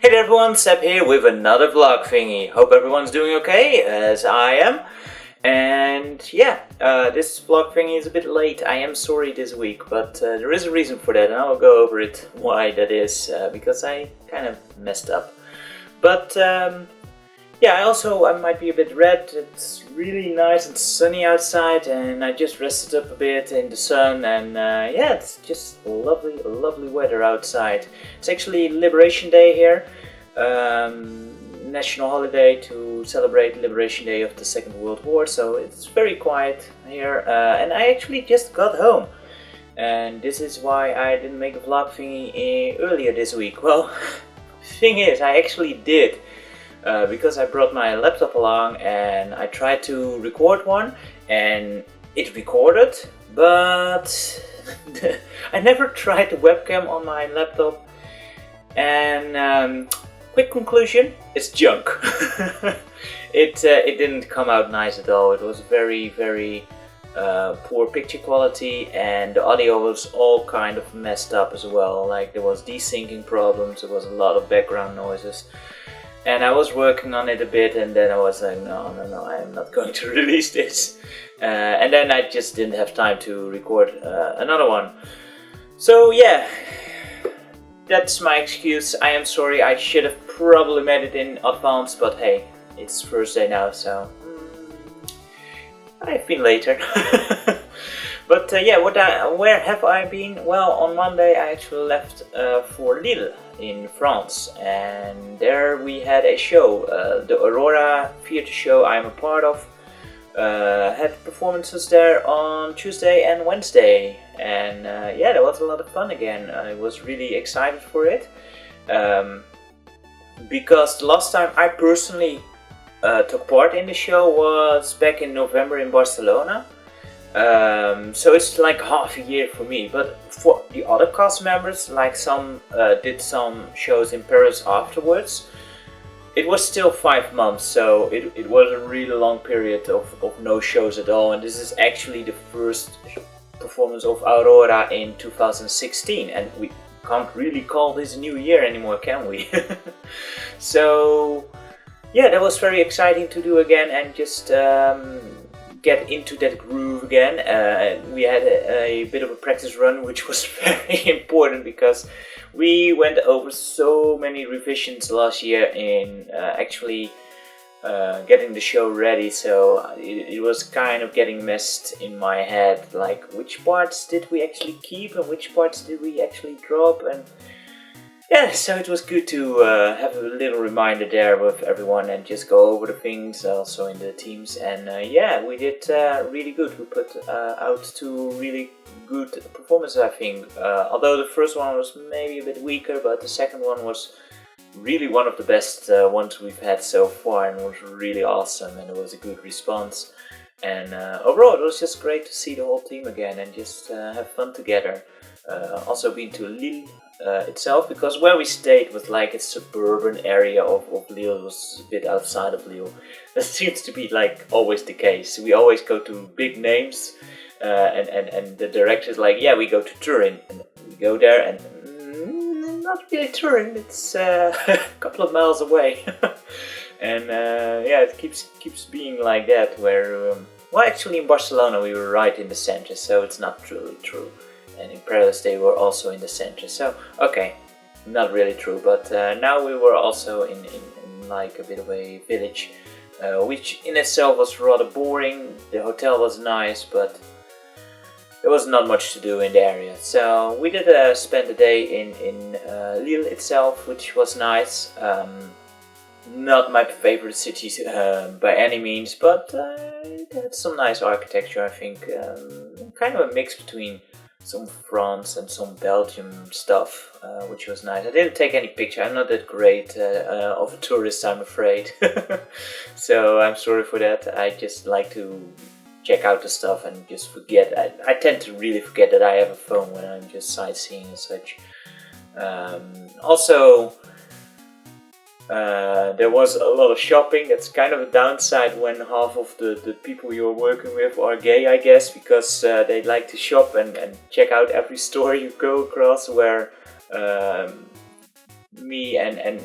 Hey there everyone, Seb here with another vlog thingy. Hope everyone's doing okay, as I am. And yeah, this vlog thingy is a bit late. I am sorry this week, but there is a reason for that, and I'll go over it why that is, because I kind of messed up. But yeah, I might be a bit red. It's really nice and sunny outside, and I just rested up a bit in the sun, and yeah, it's just lovely weather outside. It's actually Liberation Day here, national holiday to celebrate Liberation Day of the Second World War, so it's very quiet here, and I actually just got home. And this is why I didn't make a vlog thingy earlier this week. Well, thing is, I actually did. Because I brought my laptop along and I tried to record one and it recorded, but I never tried the webcam on my laptop, and quick conclusion, it's junk. It didn't come out nice at all. It was very poor picture quality, and the audio was all kind of messed up as well. Like, there was desyncing problems, there was a lot of background noises. And I was working on it a bit, and then I was like, no, I am not going to release this. And then I just didn't have time to record another one. So yeah, that's my excuse. I am sorry, I should have probably made it in advance, but hey, it's Thursday now, so I've been later. But yeah, where have I been? Well, on Monday I actually left for Lille in France, and there we had a show, the Aurora Theatre show I'm a part of. Had performances there on Tuesday and Wednesday, and yeah, that was a lot of fun again. I was really excited for it, because the last time I personally took part in the show was back in November in Barcelona. So it's like half a year for me, but for the other cast members, like some did some shows in Paris afterwards, it was still 5 months, so it was a really long period of no shows at all, and this is actually the first performance of Aurora in 2016, and we can't really call this a new year anymore, can we? So yeah, that was very exciting to do again, and just get into that groove again. We had a bit of a practice run, which was very important because we went over so many revisions last year in actually getting the show ready, so it was kind of getting messed in my head, like which parts did we actually keep and which parts did we actually drop. And yeah, so it was good to have a little reminder there with everyone and just go over the things also in the teams. And yeah, we did really good. We put out 2 really good performances, I think. Although the first one was maybe a bit weaker, but the second one was really one of the best ones we've had so far, and was really awesome, and it was a good response. And overall, it was just great to see the whole team again and just have fun together. Also been to Lille itself, because where we stayed was like a suburban area of Lille. It was a bit outside of Lille. That seems to be like always the case. We always go to big names, and the director's like, yeah, we go to Turin, and we go there, and not really Turin, it's a couple of miles away. And yeah, it keeps being like that, where well, actually in Barcelona we were right in the center, so it's not truly true. And in Paris they were also in the center, so okay, not really true, but now we were also in like a bit of a village, which in itself was rather boring. The hotel was nice, but there was not much to do in the area, so we did spend a day in Lille itself, which was nice. Not my favorite city by any means, but it had some nice architecture, I think. Kind of a mix between some France and some Belgium stuff, which was nice. I didn't take any picture. I'm not that great of a tourist, I'm afraid. So I'm sorry for that. I just like to check out the stuff and just forget. I tend to really forget that I have a phone when I'm just sightseeing and such. Also, there was a lot of shopping. That's kind of a downside when half of the people you're working with are gay, I guess, because they like to shop and check out every store you go across, where me and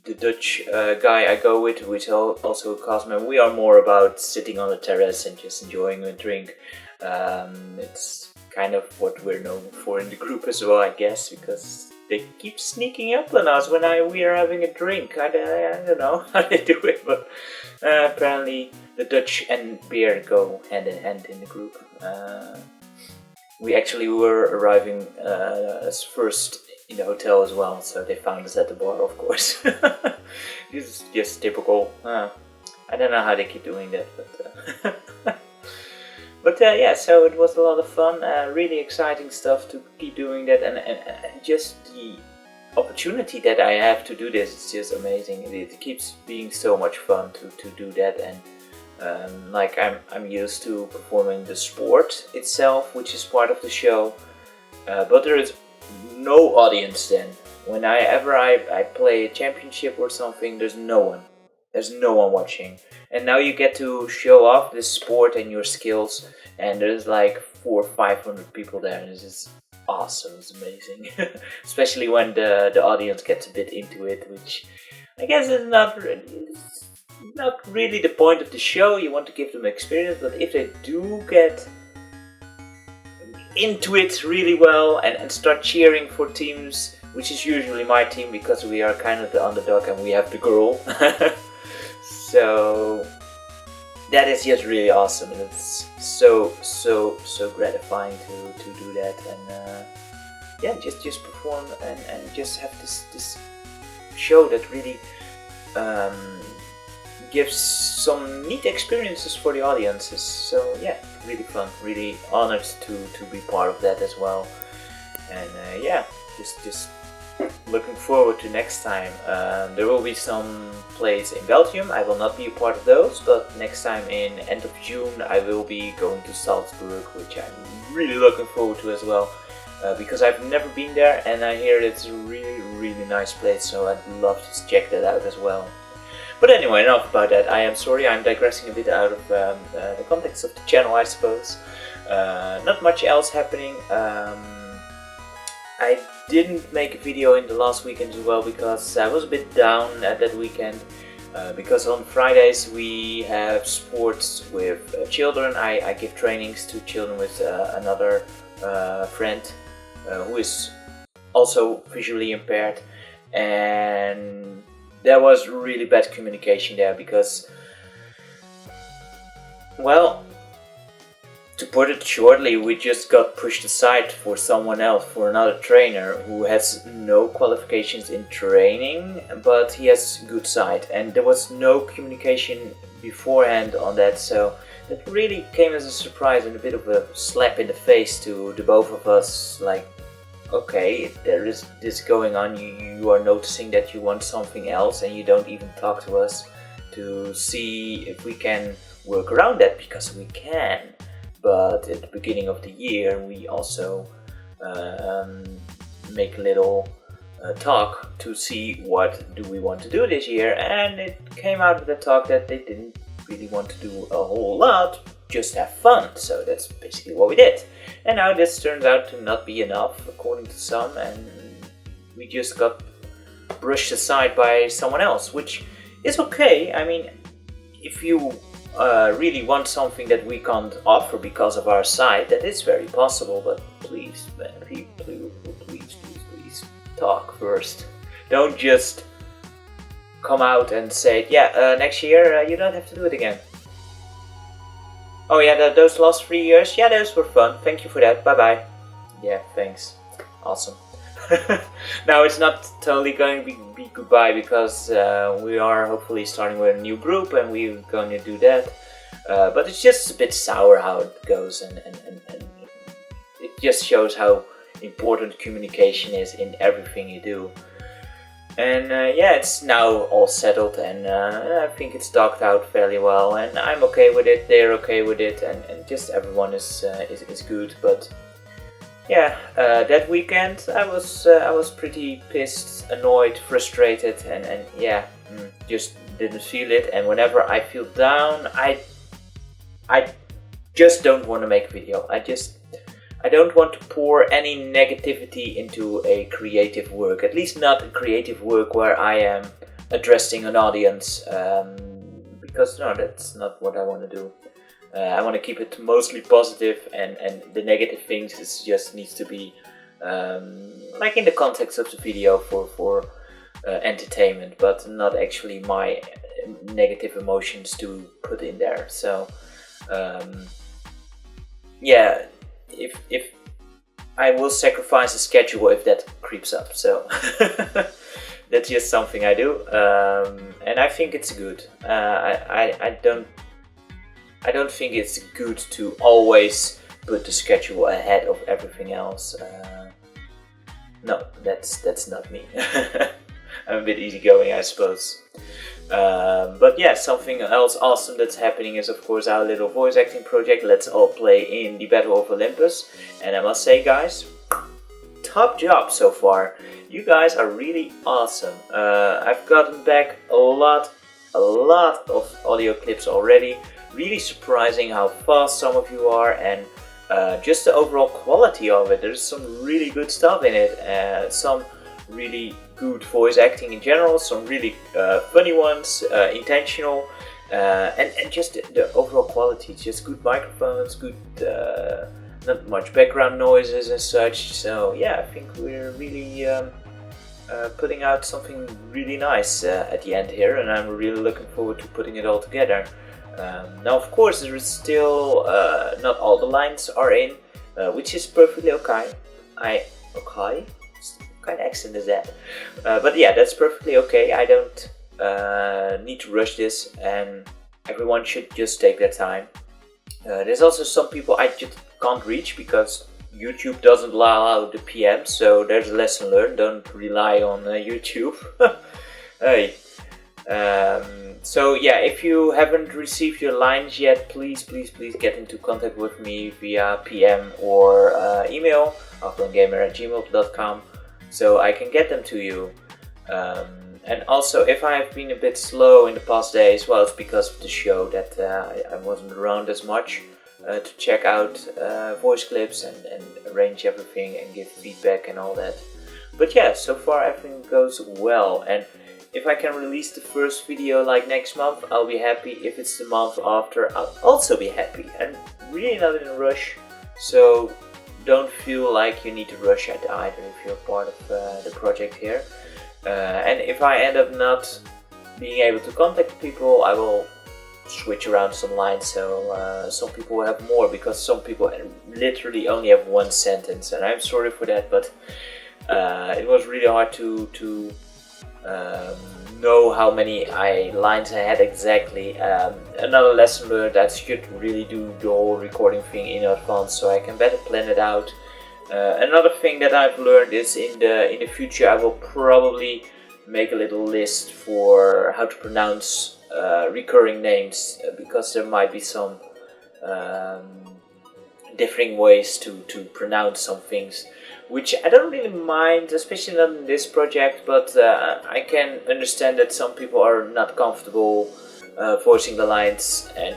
the Dutch guy I go with, who is also a cosman, we are more about sitting on the terrace and just enjoying a drink. It's kind of what we're known for in the group as well, I guess, because they keep sneaking up on us when we are having a drink. I don't know how they do it, but apparently the Dutch and beer go hand in hand in the group. We actually were arriving as first in the hotel as well, so they found us at the bar, of course. This is just typical. I don't know how they keep doing that, but but yeah, so it was a lot of fun. Really exciting stuff to keep doing that, and just the opportunity that I have to do this is just amazing. It keeps being so much fun to do that, and like I'm used to performing the sport itself, which is part of the show, but there is no audience then. Whenever I play a championship or something, there's no one watching, and now you get to show off this sport and your skills, and there's like 400 or 500 people there, and it's just awesome. It's amazing. Especially when the audience gets a bit into it, which I guess is not really the point of the show. You want to give them experience, but if they do get into it really well and start cheering for teams, which is usually my team because we are kind of the underdog and we have the girl. So that is just really awesome, and it's so gratifying to do that, and yeah, just perform and just have this show that really gives some neat experiences for the audiences. So yeah, really fun, really honored to be part of that as well, and yeah, just looking forward to next time. There will be some plays in Belgium. I will not be a part of those, but next time in end of June I will be going to Salzburg, which I'm really looking forward to as well, because I've never been there and I hear it's a really nice place, so I'd love to check that out as well. But anyway, enough about that. I am sorry, I'm digressing a bit out of the context of the channel, I suppose. Not much else happening. I didn't make a video in the last weekend as well because I was a bit down at that weekend, because on Fridays we have sports with children. I give trainings to children with another friend who is also visually impaired, and there was really bad communication there because, well, to put it shortly, we just got pushed aside for someone else, for another trainer who has no qualifications in training, but he has good sight, and there was no communication beforehand on that, so that really came as a surprise and a bit of a slap in the face to the both of us. Like, okay, there is this going on, you are noticing that you want something else and you don't even talk to us to see if we can work around that, because we can. But at the beginning of the year we also make a little talk to see what do we want to do this year, and it came out of the talk that they didn't really want to do a whole lot, just have fun. So that's basically what we did, and now this turns out to not be enough according to some, and we just got brushed aside by someone else, which is okay. I mean, if you really want something that we can't offer because of our side, that is very possible, but please, man, please talk first. Don't just come out and say, yeah, next year you don't have to do it again. Oh yeah, those last 3 years, yeah, those were fun, thank you for that, bye bye. Yeah, thanks, awesome. Now it's not totally going to be goodbye, because we are hopefully starting with a new group and we're going to do that, but it's just a bit sour how it goes, and it just shows how important communication is in everything you do. And yeah, it's now all settled, and I think it's talked out fairly well, and I'm okay with it, they're okay with it, and just everyone is good. But yeah, that weekend I was pretty pissed, annoyed, frustrated, and yeah, just didn't feel it. And whenever I feel down, I just don't want to make a video. I I don't want to pour any negativity into a creative work, at least not a creative work where I am addressing an audience, because no, that's not what I want to do. I want to keep it mostly positive, and the negative things just needs to be like in the context of the video for entertainment, but not actually my negative emotions to put in there. So yeah, if I will sacrifice a schedule if that creeps up. So that's just something I do, and I think it's good. I don't think it's good to always put the schedule ahead of everything else. No, that's not me. I'm a bit easygoing, I suppose. But yeah, something else awesome that's happening is of course our little voice acting project. Let's all play in the Battle of Olympus. And I must say, guys, top job so far. You guys are really awesome. I've gotten back a lot of audio clips already. Really surprising how fast some of you are, and just the overall quality of it. There's some really good stuff in it. Some really good voice acting in general, some really funny ones, intentional, and just the overall quality. Just good microphones, good, not much background noises and such. So yeah, I think we're really putting out something really nice at the end here, and I'm really looking forward to putting it all together. Now of course there is still not all the lines are in, which is perfectly okay. What kind of accent is that? But yeah, that's perfectly okay. I don't need to rush this, and everyone should just take their time. There's also some people I just can't reach because YouTube doesn't allow the PM, so there's a lesson learned. Don't rely on YouTube. Hey. So yeah, if you haven't received your lines yet, please get into contact with me via PM or email, HalfBlindGamer@gmail.com, so I can get them to you. And also, if I have been a bit slow in the past days, well, it's because of the show that I wasn't around as much to check out voice clips and arrange everything and give feedback and all that. But yeah, so far everything goes well, and if I can release the first video like next month, I'll be happy. If it's the month after, I'll also be happy. I'm really not in a rush, so don't feel like you need to rush it either if you're part of the project here. And if I end up not being able to contact people, I will switch around some lines, so some people will have more, because some people literally only have one sentence, and I'm sorry for that, but it was really hard to know how many lines I had exactly. Another lesson learned, I should really do the whole recording thing in advance so I can better plan it out. Another thing that I've learned is in the future I will probably make a little list for how to pronounce recurring names, because there might be some differing ways to pronounce some things, which I don't really mind, especially not in this project, but I can understand that some people are not comfortable voicing the lines and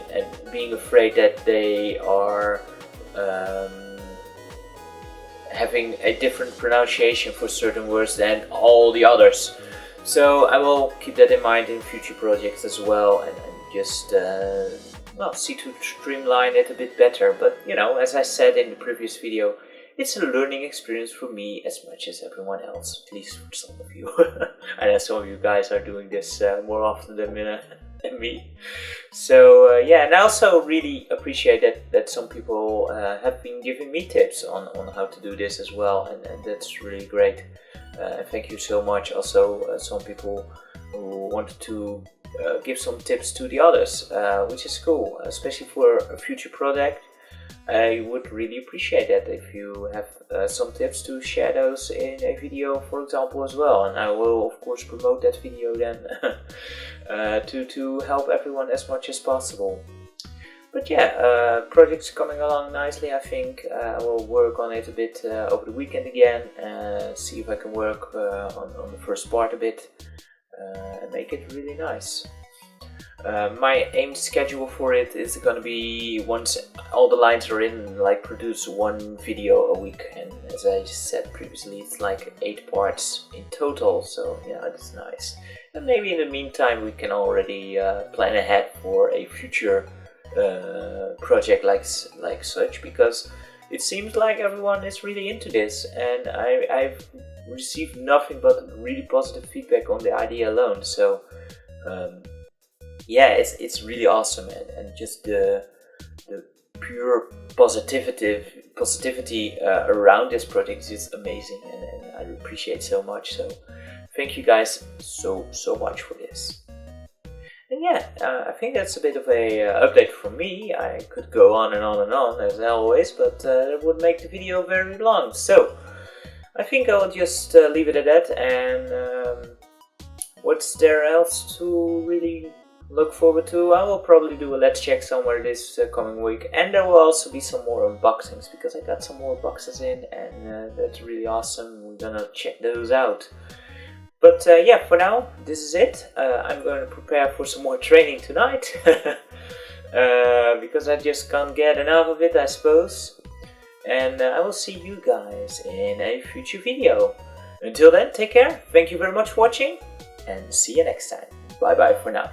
being afraid that they are having a different pronunciation for certain words than all the others. So I will keep that in mind in future projects as well, and just well, see to streamline it a bit better. But you know, as I said in the previous video, it's a learning experience for me as much as everyone else, at least for some of you. I know some of you guys are doing this more often than me. So yeah, and I also really appreciate that some people have been giving me tips on how to do this as well, and that's really great. Thank you so much. Also, some people who wanted to give some tips to the others, which is cool, especially for a future project. I would really appreciate that if you have some tips to share those in a video, for example, as well. And I will, of course, promote that video then to help everyone as much as possible. But yeah, project's coming along nicely, I think. I will work on it a bit over the weekend again, see if I can work on the first part a bit and make it really nice. My aimed schedule for it is going to be, once all the lines are in, like produce one video a week, and as I said previously, it's like 8 parts in total, so yeah, that's nice. And maybe in the meantime we can already plan ahead for a future project like such, because it seems like everyone is really into this, and I've received nothing but really positive feedback on the idea alone, so yeah, it's really awesome, and just the pure positivity around this project is amazing, and I appreciate so much. So thank you guys so much for this. And yeah, I think that's a bit of a update from me. I could go on and on and on as always, but it would make the video very long. So I think I'll just leave it at that. And what's there else to really look forward to? I will probably do a Let's Check somewhere this coming week, and there will also be some more unboxings, because I got some more boxes in, and that's really awesome. We're gonna check those out. But yeah, for now, this is it. I'm going to prepare for some more training tonight, because I just can't get enough of it, I suppose. And I will see you guys in a future video. Until then, take care, thank you very much for watching, and see you next time. Bye bye for now.